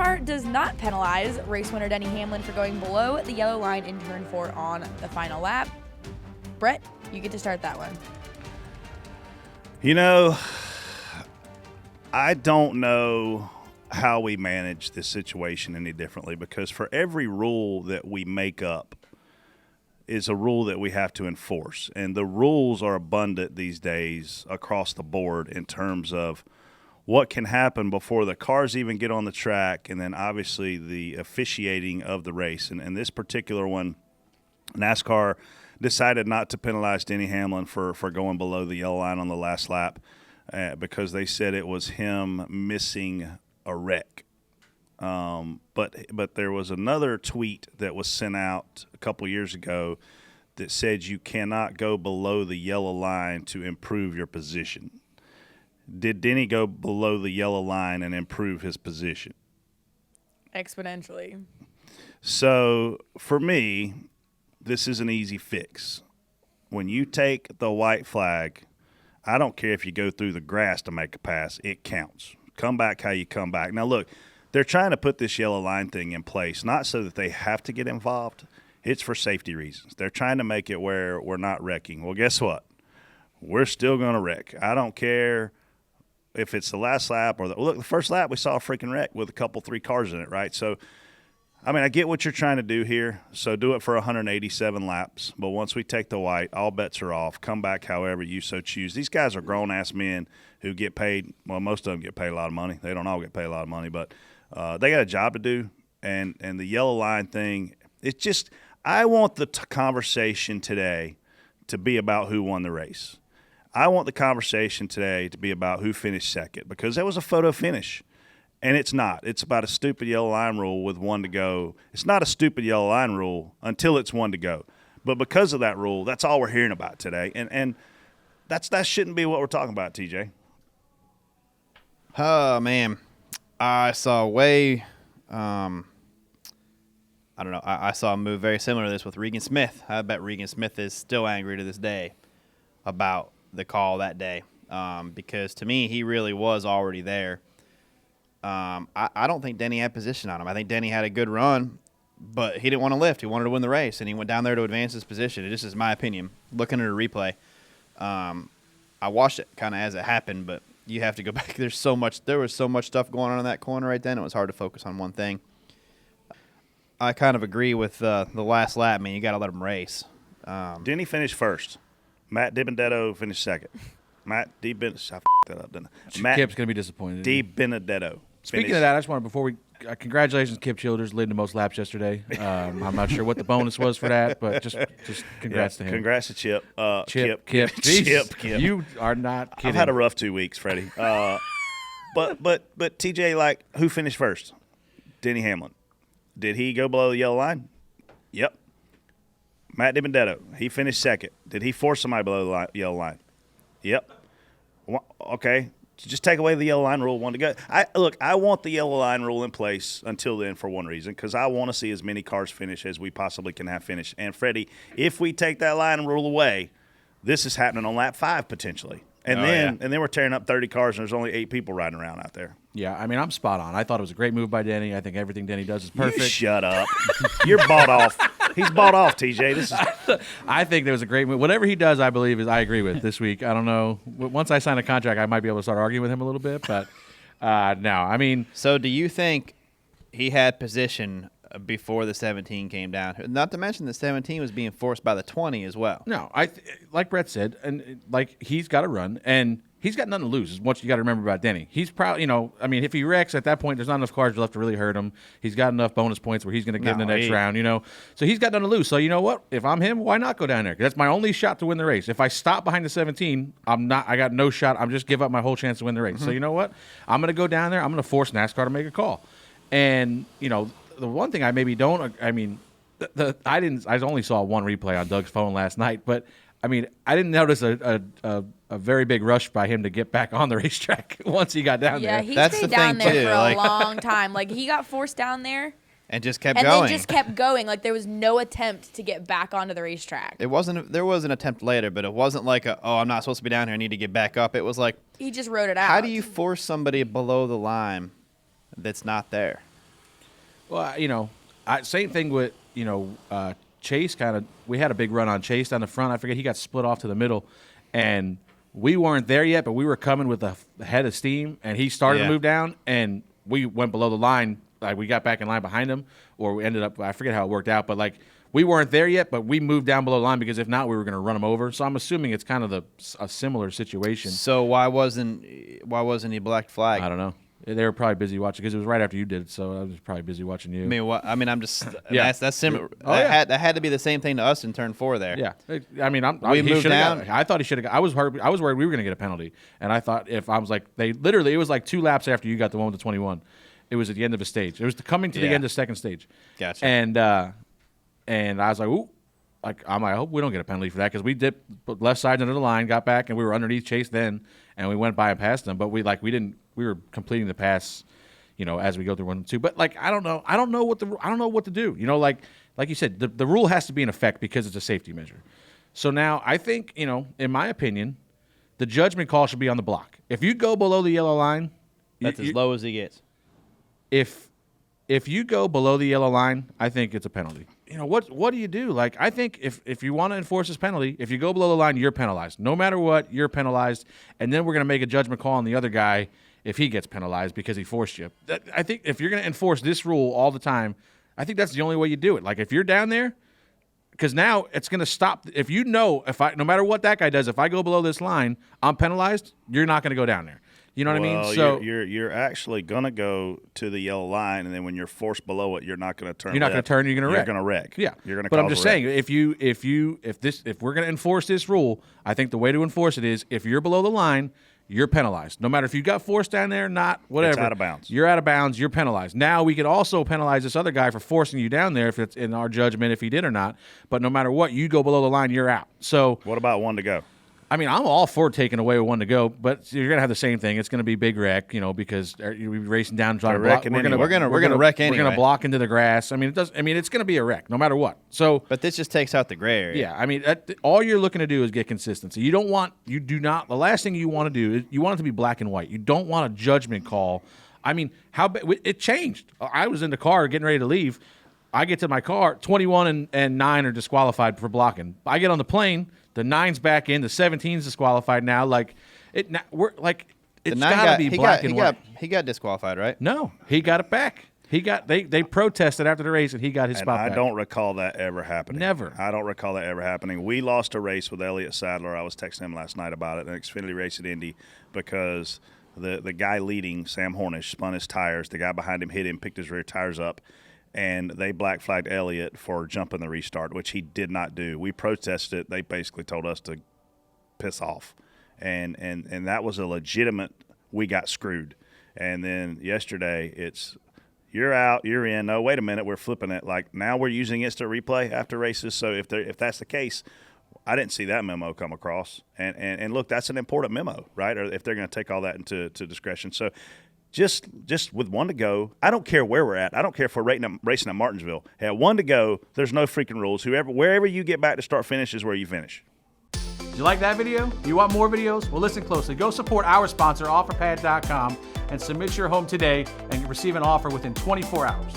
NASCAR does not penalize race winner Denny Hamlin for going below the yellow line in turn 4 on the final lap. Brett, you get to start that one. You know, I don't know how we manage this situation any differently, because for every rule that we make up is a rule that we have to enforce. And the rules are abundant these days across the board in terms of what can happen before the cars even get on the track, and then obviously the officiating of the race. And this particular one, NASCAR decided not to penalize Denny Hamlin for going below the yellow line on the last lap because they said it was him missing a wreck. But there was another tweet that was sent out a couple years ago that said you cannot go below the yellow line to improve your position. Did Denny go below the yellow line and improve his position? Exponentially. So for me, this is an easy fix. When you take the white flag, I don't care if you go through the grass to make a pass, it counts. Come back how you come back. Now, look, they're trying to put this yellow line thing in place, not so that they have to get involved. It's for safety reasons. They're trying to make it where we're not wrecking. Well, guess what? We're still going to wreck. I don't care if it's the last lap or the first lap we saw a freaking wreck with a couple, 3 cars in it, right? So, I mean, I get what you're trying to do here. So do it for 187 laps. But once we take the white, all bets are off. Come back however you so choose. These guys are grown-ass men who get paid. Well, most of them get paid a lot of money. They don't all get paid a lot of money, but they got a job to do. And the yellow line thing, it's just – I want the conversation today to be about who won the race. I want the conversation today to be about who finished second, because there was a photo finish. And it's not. It's about a stupid yellow line rule with 1 to go. It's not a stupid yellow line rule until it's 1 to go. But because of that rule, that's all we're hearing about today. And that shouldn't be what we're talking about, TJ. Oh, man. I saw I don't know. I saw a move very similar to this with Regan Smith. I bet Regan Smith is still angry to this day about the call that day because, to me, he really was already there. I don't think Denny had position on him. I think Denny had a good run, but he didn't want to lift. He wanted to win the race, and he went down there to advance his position. This is my opinion. Looking at a replay, I watched it kind of as it happened, but you have to go back. There was so much stuff going on in that corner right then. It was hard to focus on one thing. I kind of agree with the last lap. Man, you got to let him race. Denny finished first. Matt DiBenedetto finished second. Matt DiBenedetto. I f***ed that up, didn't I? Matt Kip's going to be disappointed. DiBenedetto. Speaking of that, I just wanted, before we congratulations, Kip Childers, leading the most laps yesterday. I'm not sure what the bonus was for that, but just congrats to him. Congrats to Chip. Kip. Chip. You are not kidding. I've had a rough 2 weeks, Freddie. But TJ, like, who finished first? Denny Hamlin. Did he go below the yellow line? Yep. Matt DiBenedetto, he finished second. Did he force somebody below the yellow line? Yep. Okay. Just take away the yellow line rule, 1 to go. I want the yellow line rule in place until then for one reason, because I want to see as many cars finish as we possibly can have finished. And, Freddie, if we take that line rule away, this is happening on lap 5 potentially. And then we're tearing up 30 cars, and there's only 8 people riding around out there. Yeah, I mean, I'm spot on. I thought it was a great move by Denny. I think everything Denny does is perfect. You shut up. You're bought off. He's bought off, TJ. I think there was a great move. Whatever he does, I believe, I agree with this week. I don't know. Once I sign a contract, I might be able to start arguing with him a little bit. But no, I mean. So do you think he had position before the 17 came down? Not to mention the 17 was being forced by the 20 as well. No, like Brett said, and like he's got to run, and he's got nothing to lose. Is what you got to remember about Denny. He's proud. I mean, if he wrecks at that point, there's not enough cars left to really hurt him. He's got enough bonus points where he's going to get in the next round. So he's got nothing to lose. So you know what? If I'm him, why not go down there? 'Cause that's my only shot to win the race. If I stop behind the 17, I got no shot. I'm just give up my whole chance to win the race. Mm-hmm. So you know what? I'm going to go down there. I'm going to force NASCAR to make a call. And the one thing I maybe don't. I mean, I only saw one replay on Doug's phone last night, but I mean, I didn't notice a very big rush by him to get back on the racetrack once he got down there. Yeah, he stayed down there for a long time. Like, he got forced down there. And just kept going. And then just kept going. Like, there was no attempt to get back onto the racetrack. There was an attempt later, but it wasn't like, I'm not supposed to be down here. I need to get back up. It was like. He just wrote it out. How do you force somebody below the line that's not there? Well, same thing with, Chase we had a big run on Chase down the front. I forget, he got split off to the middle, and we weren't there yet, but we were coming with a head of steam, and he started to move down, and we went below the line. Like, we got back in line behind him, or we ended up, I forget how it worked out, but like, we weren't there yet, but we moved down below the line because if not, we were going to run him over. So I'm assuming it's kind of a similar situation. So why wasn't he black flag? I don't know. They were probably busy watching because it was right after you did it, so I was probably busy watching you. I'm just Yeah. that's similar. Oh, yeah. That had to be the same thing to us in turn 4 there. Yeah, We moved down. I thought he should have. I was worried we were going to get a penalty, and I thought it was like 2 laps after you got the one with the 21. It was at the end of a stage. It was coming to the end of second stage. Gotcha. And I was like, ooh. I hope we don't get a penalty for that because we dipped left side under the line, got back, and we were underneath Chase then, and we went by and passed them. But we were completing the pass, as we go through 1 and 2. But I don't know what to do. Like you said, the rule has to be in effect because it's a safety measure. So now I think, in my opinion, the judgment call should be on the block. If you go below the yellow line, That's as low as he gets. If you go below the yellow line, I think it's a penalty. What do you do? Like, I think if you want to enforce this penalty, if you go below the line, you're penalized. No matter what, you're penalized. And then we're going to make a judgment call on the other guy if he gets penalized because he forced you. I think if you're going to enforce this rule all the time, I think that's the only way you do it. Like, if you're down there, because now it's going to stop. If no matter what that guy does, if I go below this line, I'm penalized, you're not going to go down there. You know what I mean? So you're actually gonna go to the yellow line, and then when you're forced below it, you're not gonna turn. You're not going to turn. You're going to wreck. You're gonna wreck. Yeah, you're gonna. But cause I'm just a wreck. saying, if we're going to enforce this rule, I think the way to enforce it is if you're below the line, you're penalized. No matter if you got forced down there or not, whatever. It's out of bounds. You're out of bounds. You're penalized. Now we could also penalize this other guy for forcing you down there if it's in our judgment if he did or not. But no matter what, you go below the line, you're out. So what about 1 to go? I mean, I'm all for taking away 1 to go, but you're gonna have the same thing. It's gonna be big wreck, because you're racing down trying to block. We're gonna wreck anyway. We're gonna block into the grass. I mean, it's gonna be a wreck no matter what. So, but this just takes out the gray area. Yeah, I mean, all you're looking to do is get consistency. The last thing you want to do is you want it to be black and white. You don't want a judgment call. I mean, it changed. I was in the car getting ready to leave. I get to my car, 21 and 9 are disqualified for blocking. I get on the plane. The 9's back in. The 17's disqualified now. It's got to be black and white. He got disqualified, right? No, he got it back. They protested after the race, and he got his spot back. I don't recall that ever happening. Never. I don't recall that ever happening. We lost a race with Elliott Sadler. I was texting him last night about it, an Xfinity race at Indy, because the guy leading, Sam Hornish, spun his tires. The guy behind him hit him, picked his rear tires up, and they black flagged Elliott for jumping the restart, which he did not do. We protested it. They basically told us to piss off, and that was a legitimate. We got screwed. And then yesterday, it's you're out, you're in. No, wait a minute, we're flipping it. Like, now we're using instant replay after races. So if that's the case, I didn't see that memo come across. And look, that's an important memo, right? Or if they're going to take all that into discretion. So. Just with 1 to go, I don't care where we're at. I don't care if we're racing at Martinsville. At 1 to go, there's no freaking rules. Wherever you get back to start finish is where you finish. Did you like that video? Do you want more videos? Well, listen closely. Go support our sponsor, OfferPad.com, and submit your home today and receive an offer within 24 hours.